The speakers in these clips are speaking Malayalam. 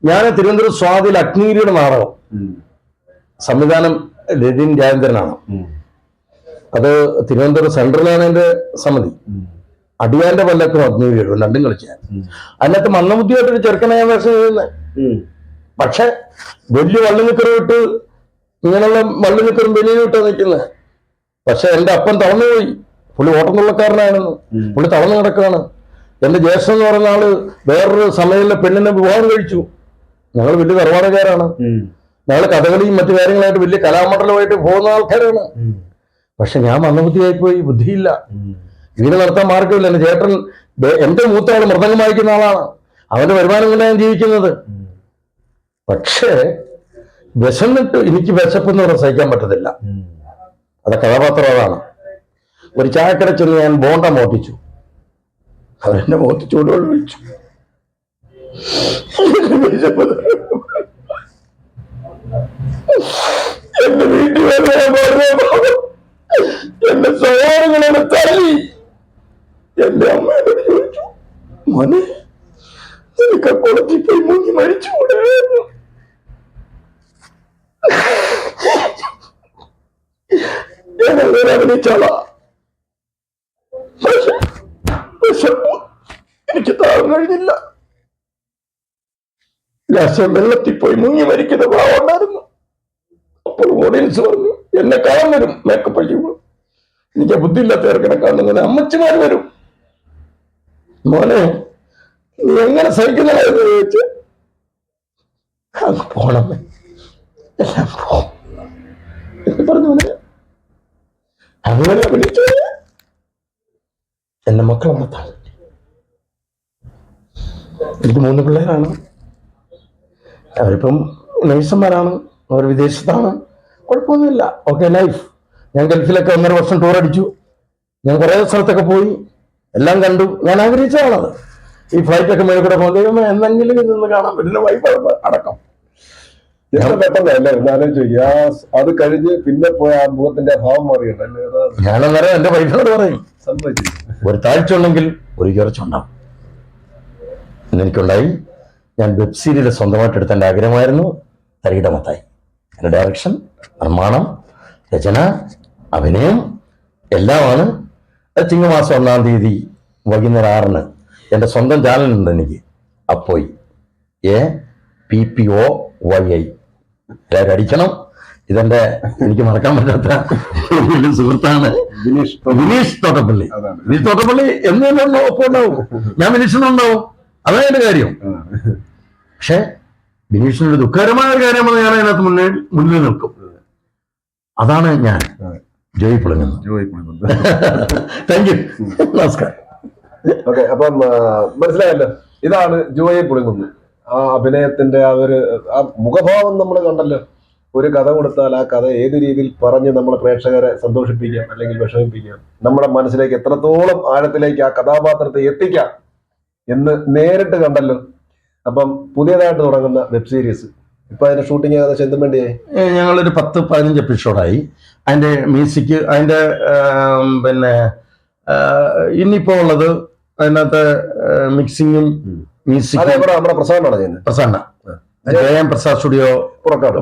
ഞാൻ തിരുവനന്തപുരം സ്വാതിൽ അഗ്നിഗിരിയുടെ നാടകം സംവിധാനം രതിൻ രാജേന്ദ്രനാണ്. അത് തിരുവനന്തപുരം സെൻട്രലാണ് എന്റെ സമിതി. അടിയാന്റെ പല്ലക്കും അഗ്നിഗിരിയും രണ്ടും കളിച്ചാൽ അതിനകത്ത് മന്ദബുദ്ധിയായിട്ടൊരു ചെറുക്കനെ ഞാൻ വേഷം ചെയ്യുന്നത്. പക്ഷെ വലിയ വള്ളിനിക്കറും ഇട്ട് ഇങ്ങനെയുള്ള വള്ളിനിക്കറും ബനിയനും ഇട്ടാ നിൽക്കുന്നത്. പക്ഷെ എന്റെ അപ്പൻ തളർന്നുപോയി. പുള്ളി ഓട്ടംതുള്ളക്കാരനായിരുന്നു. പുള്ളി തളർന്നു കിടക്കുകയാണ്. എന്റെ ജ്യേഷ്ഠൻ എന്ന് പറയുന്ന ആള് വേറൊരു സമയത്തിലെ പെണ്ണിനെ വിവാഹം കഴിച്ചു. ഞങ്ങൾ വലിയ തറവാടുകാരാണ്. ഞങ്ങൾ കഥകളിയും മറ്റു കാര്യങ്ങളായിട്ട് വലിയ കലാമണ്ഡലമായിട്ട് പോകുന്ന ആൾക്കാരാണ്. പക്ഷെ ഞാൻ മന്ദബുദ്ധിയായിപ്പോയി, ബുദ്ധിയില്ല, വീട് നടത്താൻ മാർഗമില്ല. എന്റെ ചേട്ടൻ എന്റെ മൂത്ത ആള് മൃദംഗം വായിക്കുന്ന ആളാണ്. അവന്റെ വരുമാനം കൊണ്ടാണ് ഞാൻ ജീവിക്കുന്നത്. പക്ഷേ വിശന്നിട്ട് എനിക്ക് വിശപ്പെന്ന് പറഞ്ഞാൽ സഹിക്കാൻ പറ്റത്തില്ല. അത് കഥാപാത്രം അതാണ്. ഒരു ചായക്കട ചെന്ന് ഞാൻ ബോണ്ട മോട്ടിച്ചു. അവരെന്നെ മുഖത്ത് ചൂടുവെള്ളം ഒഴിച്ചു. എന്റെ വീട്ടിൽ എന്റെ സഹോദരങ്ങളെ തല്ലി. എന്റെ അമ്മയോട് ചോദിച്ചു, മോനെ നിനക്ക് കുളത്തിൽ പോയി മുങ്ങി മരിച്ചുകൂടെ? ഞാൻ അഭിനയിച്ചാളാ. പക്ഷെ എനിക്ക് താഴാൻ കഴിഞ്ഞില്ല. ലാസ്റ്റ് വെള്ളത്തിൽ പോയി മുങ്ങി മരിക്കുന്ന ഭാവം ഉണ്ടായിരുന്നു. അപ്പോൾ ഓഡിയൻസ് പറഞ്ഞു, എന്നെ കാണാൻ വരും മേക്കപ്പ് അടിക്കുമ്പോൾ. എനിക്ക് ബുദ്ധിയില്ലാത്ത ഇറക്കണെ കാണുന്ന അമ്മച്ചിമാർ വരും. മോനെ നീ എങ്ങനെ സഹിക്കുന്നതായിരുന്നു ചോദിച്ച്, അങ്ങ് പോണമേ എല്ലാം പോകും എന്ന് പറഞ്ഞു. അങ്ങനെ അഭിനയിച്ചു. എന്റെ മക്കൾ അമ്മത്താണ്. എനിക്ക് 3 പിള്ളേരാണ്. അവരിപ്പം നഴ്സുമാരാണ്. അവർ വിദേശത്താണ്. കുഴപ്പമൊന്നുമില്ല. Okay life. ഞാൻ ഗൾഫിലൊക്കെ 1.5 വർഷം ടൂർ അടിച്ചു. ഞാൻ കുറേ സ്ഥലത്തൊക്കെ പോയി, എല്ലാം കണ്ടു. ഞാൻ ആഗ്രഹിച്ചതാണത്. ഈ ഫ്ലൈറ്റൊക്കെ മേലെ കൂടെ പോകുമ്പോൾ എന്തെങ്കിലും ഇതൊന്ന് കാണാൻ പറ്റുന്ന വൈഫ് അടക്കം. പെട്ടെന്നല്ലേ ആലോചിക്കുക. അത് കഴിഞ്ഞ് പിന്നെ പോയ ആ മുഖത്തിന്റെ ഭാവം മാറിയല്ലേ? ഞാനന്നേരം എന്റെ വൈഫിനോട് പറയും, ഒരു താഴ്ച ഉണ്ടെങ്കിൽ ഒരു ഉയർച്ച ഉണ്ടാവും എന്നെനിക്കുണ്ടായി. ഞാൻ വെബ് സീരിയൽ സ്വന്തമായിട്ട് എടുത്ത എൻ്റെ ആഗ്രഹമായിരുന്നു. തരികിട മത്തായി. എൻ്റെ ഡയറക്ഷൻ, നിർമ്മാണം, രചന, അഭിനയം എല്ലാമാണ്. ചിങ്ങമാസം 1-ാം തീയതി വൈകുന്നേരം 6-ന് എൻ്റെ സ്വന്തം ചാനലുണ്ട് എനിക്ക്, അപ്പോയി APPOYI. എല്ലാവരും അടിക്കണം. ഇതെന്റെ എനിക്ക് മറക്കാൻ പറ്റാത്ത സുഹൃത്താണ് വിനീഷ് തോട്ടപ്പള്ളി. വിനീഷ് തോട്ടപ്പള്ളി എന്ന് തന്നെ ഒപ്പം ഉണ്ടാവും. ഞാൻ വിനീഷിനുണ്ടാവും. അതാണ് എന്റെ കാര്യം. പക്ഷെ ബിനീഷിനൊരു ദുഃഖകരമായ ഒരു കാര്യമാണ്. ഞാൻ അതിനകത്ത് മുന്നിൽ നിൽക്കും. അതാണ് ഞാൻ. ജോയി പുളിങ്ങുന്നു. Thank you. നമസ്കാരം. ഓക്കെ, അപ്പം മനസ്സിലായല്ലോ, ഇതാണ് ജോയി പുളിങ്ങുന്നു. ആ അഭിനയത്തിന്റെ ആ മുഖഭാവം നമ്മൾ കണ്ടല്ലോ. ഒരു കഥ കൊടുത്താൽ ആ കഥ ഏത് രീതിയിൽ പറഞ്ഞ് നമ്മളെ പ്രേക്ഷകരെ സന്തോഷിപ്പിക്കാം അല്ലെങ്കിൽ വിഷമിപ്പിക്കാം, നമ്മുടെ മനസ്സിലേക്ക് എത്രത്തോളം ആഴത്തിലേക്ക് ആ കഥാപാത്രത്തെ എത്തിക്കാം എന്ന് നേരിട്ട് കണ്ടല്ലോ. അപ്പം പുതിയതായിട്ട് തുടങ്ങുന്ന വെബ് സീരീസ് ഇപ്പൊ അതിന്റെ ഷൂട്ടിംഗ് ഏകദേശം എന്തും വേണ്ടിയായി? ഞങ്ങളൊരു 10-15 എപ്പിസോഡായി. അതിന്റെ മ്യൂസിക്, അതിന്റെ പിന്നെ ഇനിയിപ്പോ ഉള്ളത് അതിനകത്ത് മിക്സിങ്ങും മ്യൂസിക്കും നമ്മുടെ പ്രസാദാണ് ചെയ്യുന്നത്. പ്രസാദ JM പ്രസാദ് സ്റ്റുഡിയോ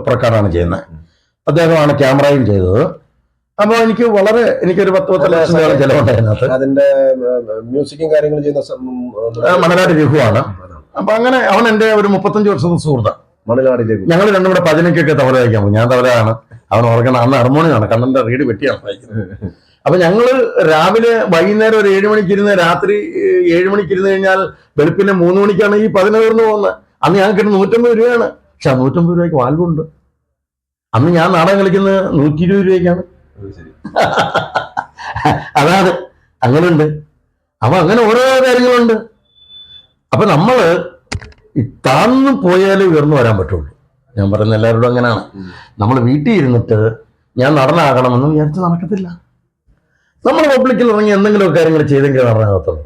പുറക്കാടാണ് ചെയ്യുന്നത്. അദ്ദേഹമാണ് ക്യാമറയും ചെയ്തത്. അപ്പൊ എനിക്കൊരു 10 ലക്ഷം രൂപ ചെലവുണ്ടായിരുന്നത്. അതിന്റെ മ്യൂസിക്കും കാര്യങ്ങളും ചെയ്യുന്ന മണലാടി രഘുവാണ്. അപ്പൊ അങ്ങനെ അവൻ എന്റെ ഒരു 35 വർഷത്തെ സുഹൃത്താണ്. മണലാടി രഘു. ഞങ്ങൾ രണ്ടും കൂടെ 15-ക്കൊക്കെ തവല വയ്ക്കാൻ പോകും. ഞാൻ തവലയാണ്, അവൻ ഓർക്കണം. അന്ന് ഹാർമോണിയാണ്, കണ്ണന്റെ റീഡ് വെട്ടിയാണ് വായിക്കുന്നത്. അപ്പൊ ഞങ്ങള് രാവിലെ വൈകുന്നേരം ഒരു 7 മണിക്കിരുന്ന് രാത്രി 7 മണിക്കിരുന്ന് കഴിഞ്ഞാൽ വെളുപ്പിനെ 3 മണിക്കാണ് ഈ 11 പോകുന്നത്. അന്ന് ഞങ്ങൾക്ക് 150 രൂപയാണ്. പക്ഷെ ആ 150 രൂപയ്ക്ക് വാൽവുണ്ട്. അന്ന് ഞാൻ നാടകം കളിക്കുന്നത് 120 രൂപയ്ക്കാണ്. അതാണ്, അങ്ങനെയുണ്ട്. അപ്പൊ അങ്ങനെ ഓരോ കാര്യങ്ങളുണ്ട്. അപ്പൊ നമ്മള് താഴ്ന്നു പോയാലേ ഉയർന്നു വരാൻ പറ്റുള്ളൂ. ഞാൻ പറയുന്ന എല്ലാവരോടും അങ്ങനെയാണ്. നമ്മൾ വീട്ടിൽ ഇരുന്നിട്ട് ഞാൻ നടനാകണമെന്ന് വിചാരിച്ച് നടക്കത്തില്ല. നമ്മൾ പബ്ലിക്കിൽ ഇറങ്ങി എന്തെങ്കിലും കാര്യങ്ങൾ ചെയ്തെങ്കിൽ നടനാകത്തുള്ളൂ.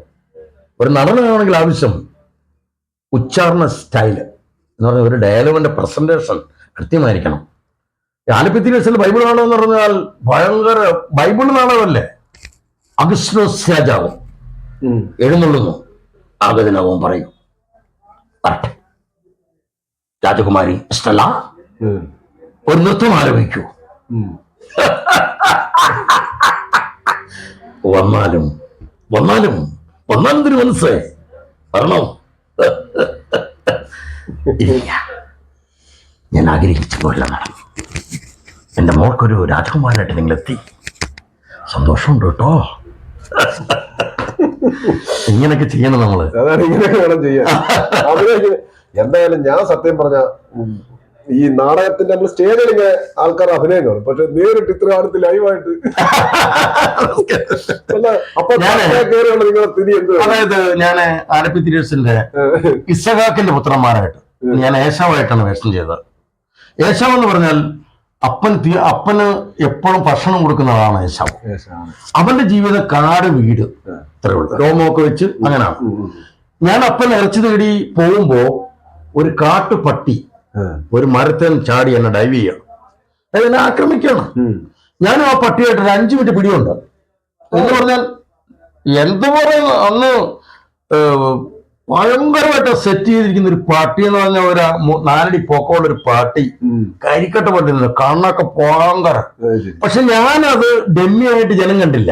ഒരു നടനാണെങ്കിൽ ആവശ്യം ഉച്ചാരണ സ്റ്റൈല് എന്ന് പറഞ്ഞാൽ ഒരു ഡയലോഗിന്റെ പ്രസന്റേഷൻ കൃത്യമായിരിക്കണം. ആലപ്പി വയസ്സിൽ ബൈബിൾ നാടകം എന്ന് പറഞ്ഞാൽ ഭയങ്കര ബൈബിൾ നാടകമല്ലേ. അഗസ്റ്റിനോസ് രാജാവും എഴുന്നള്ളുന്നു, ആഗതനാവും പറയും. രാജകുമാരി സ്റ്റെല്ല ഒരു നൃത്തം ആരംഭിക്കൂ. വന്നാലും വന്നാലും വന്നാലും തിരു മനസ്സേ വരണോ? ഇല്ല, ഞാൻ ആഗ്രഹിച്ച പോലെ നടന്നു. എന്റെ മോൾക്കൊരു രാജകുമാരനായിട്ട് നിങ്ങൾ എത്തി. സന്തോഷമുണ്ട് കേട്ടോ. ഇങ്ങനെയൊക്കെ ചെയ്യണം നമ്മള്. അതാണ് ഇങ്ങനെയൊക്കെ വേണം ചെയ്യാൻ. എന്തായാലും ഞാൻ സത്യം പറഞ്ഞ ഈ നാടകത്തിന്റെ നമ്മൾ സ്റ്റേജിൽ ഇങ്ങനെ ആൾക്കാർ അഭിനയം കാണും, പക്ഷെ നേരിട്ട് ഇത്ര കാലത്ത് ലൈവായിട്ട് അപ്പൊ നിങ്ങളുടെ സ്ഥിതി എന്ത്? അതായത് ഞാൻ ആലപ്പി തിരേഴ്സിന്റെ ഇസഹാക്കിന്റെ പുത്രന്മാരായിട്ട് ഞാൻ ഏശാവായിട്ടാണ് വേഷം ചെയ്തത്. ഏശാവ് എന്ന് പറഞ്ഞാൽ അപ്പന് എപ്പോഴും ഭക്ഷണം കൊടുക്കുന്ന ആളാണ് ഏശാവ്. അവന്റെ ജീവിതം കാട് വീട് ഇത്രേ ഉള്ളൂ, രോമമൊക്കെ വെച്ച് അങ്ങനെയാണ്. ഞാൻ അപ്പൻ ഇറച്ചി തേടി പോകുമ്പോ ഒരു കാട്ടുപട്ടി ഒരു മരത്തിൽ ചാടി എന്നെ ഡൈവ് ചെയ്യണം, എന്നെ ആക്രമിക്കണം. ഞാനും ആ പട്ടിയായിട്ട് ഒരു 5 മിനിറ്റ് പിടിയുണ്ട്. എന്ന് പറഞ്ഞാൽ എന്തു പറയുന്നു, അന്ന് ഭയങ്കരമായിട്ട് സെറ്റ് ചെയ്തിരിക്കുന്ന ഒരു പാട്ടി എന്ന് പറഞ്ഞ ഒരു 4 അടി പൊക്കമുള്ള ഒരു പാട്ടി, കരിക്കട്ട പറ്റുന്നില്ല, കണ്ണൊക്കെ ഭയങ്കര. പക്ഷെ ഞാനത് ഡെമ്മിയായിട്ട് ജനം കണ്ടില്ല,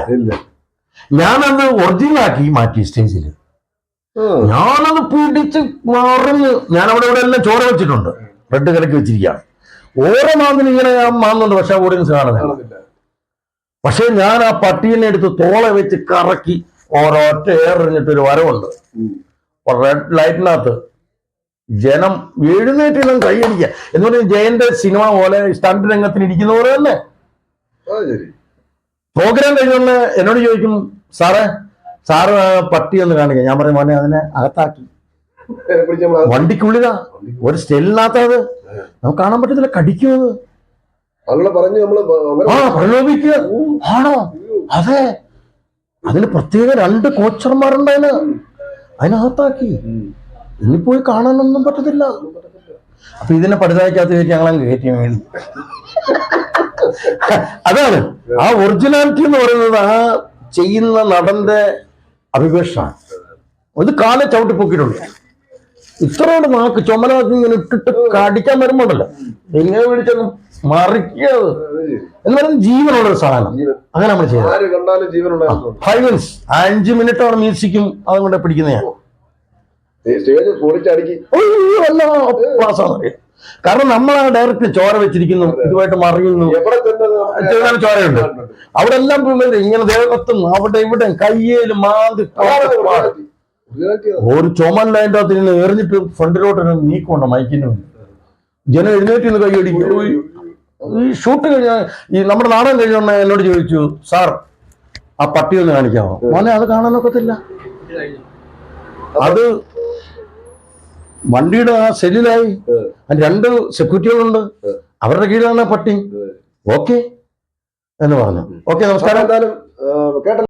ഞാനത് ഒറിജിനലാക്കി മാറ്റി സ്റ്റേജിൽ. ഞാനത് പിടിച്ച് മറിഞ്ഞ് ഞാൻ അവിടെ എല്ലാം ചോര വെച്ചിട്ടുണ്ട്, റെഡ് കലക്കി വെച്ചിരിക്കുകയാണ്. ഓരോ മാതിരി ഇങ്ങനെ ഞാൻ മാന്നുണ്ട്, പക്ഷെ ഓഡിയൻസ് കാണുന്നില്ല. പക്ഷെ ഞാൻ ആ പട്ടീനെ എടുത്ത് തോളെ വെച്ച് കറക്കി ഓരോറ്റ ഏറെറിഞ്ഞിട്ടൊരു വരവുണ്ട്. റെഡ് ലൈറ്റിനകത്ത് ജനം എഴുന്നേറ്റ് കൈയടിക്കുക എന്ന് പറഞ്ഞാൽ ജയന്റെ സിനിമ പോലെ സ്റ്റണ്ട് രംഗത്തിന് ഇരിക്കുന്ന പോലെ തന്നെ. പ്രോഗ്രാം കഴിഞ്ഞൊന്ന് എന്നോട് ചോദിക്കും, സാറ് പട്ടി ഒന്ന് കാണിക്കുക. ഞാൻ പറയും, മോനെ അതിനെ അകത്താക്കി വണ്ടിക്കുള്ളിലാ, ഒരു സ്റ്റെല്ലിനകത്തത് നമുക്ക് കാണാൻ പറ്റത്തില്ല, കടിക്കുന്നത്. പ്രലോഭിക്കുക ആണോ? അതെ, അതിന് പ്രത്യേക 2 കോച്ചർമാരുണ്ടായിന്, അതിനകത്താക്കി. ഇനി പോയി കാണാനൊന്നും പറ്റത്തില്ല. അപ്പൊ ഇതിനെ പഠിതാക്കകത്ത് കയറ്റി ഞങ്ങളങ്ങ് കയറ്റി വേണ്ടി. അതാണ് ആ ഒറിജിനാലിറ്റി എന്ന് പറയുന്നത്, ആ ചെയ്യുന്ന നടന്റെ അഭിവേഷമാണ്. ഇത് കാലെ ചവിട്ടി പൊക്കിയിട്ടുണ്ട്. ഇത്രയോട് നാക്ക് ചുമലാക്കി ഇങ്ങനെ ഇട്ടിട്ട് കടിക്കാൻ വരുമ്പോണ്ടല്ലോ, എങ്ങനെ പിടിച്ചൊന്നും മറിക്കുക എന്ന് പറയുന്നത് ജീവനുള്ളൊരു സാധനം. അങ്ങനെ നമ്മൾ ചെയ്യുന്നത് 5 മിനിറ്റ്സ് 5 മിനിറ്റ് അവിടെ മ്യൂസിക്കും അതും കൂടെ പിടിക്കുന്ന കാരണം നമ്മളാ ഡയറക്റ്റ് ചോര വെച്ചിരിക്കുന്നു, ഇതുമായിട്ട് മറിയുന്നു, ചോരയുണ്ട് അവിടെ എല്ലാം. ഇങ്ങനെ ദേഹത്തും അവിടെ ഇവിടെ കയ്യേലും മാന്തി ഒരു ചുമൻ ലൈൻ്റെ അകത്ത് നിന്ന് എറിഞ്ഞിട്ട് ഫ്രണ്ടിലോട്ട് നീക്കുണ്ട് മൈക്കിന്. ജനം എഴുന്നേറ്റ് നിന്ന് കൈയടിക്കും. ഈ ഷൂട്ട് കഴിഞ്ഞ ഈ നമ്മുടെ നാടകം കഴിഞ്ഞ എന്നോട് ചോദിച്ചു, സാർ ആ പട്ടി ഒന്ന് കാണിക്കാമോ? മോനെ അത് കാണാനൊക്കത്തില്ല. അത് വണ്ടിയുടെ ആ സെല്ലിലായി 2 സെക്യൂരിറ്റികളുണ്ട്, അവരുടെ കീഴിലാണ് പട്ടി. ഓക്കെ എന്ന് പറഞ്ഞു. ഓക്കെ, നമസ്കാരം. എന്തായാലും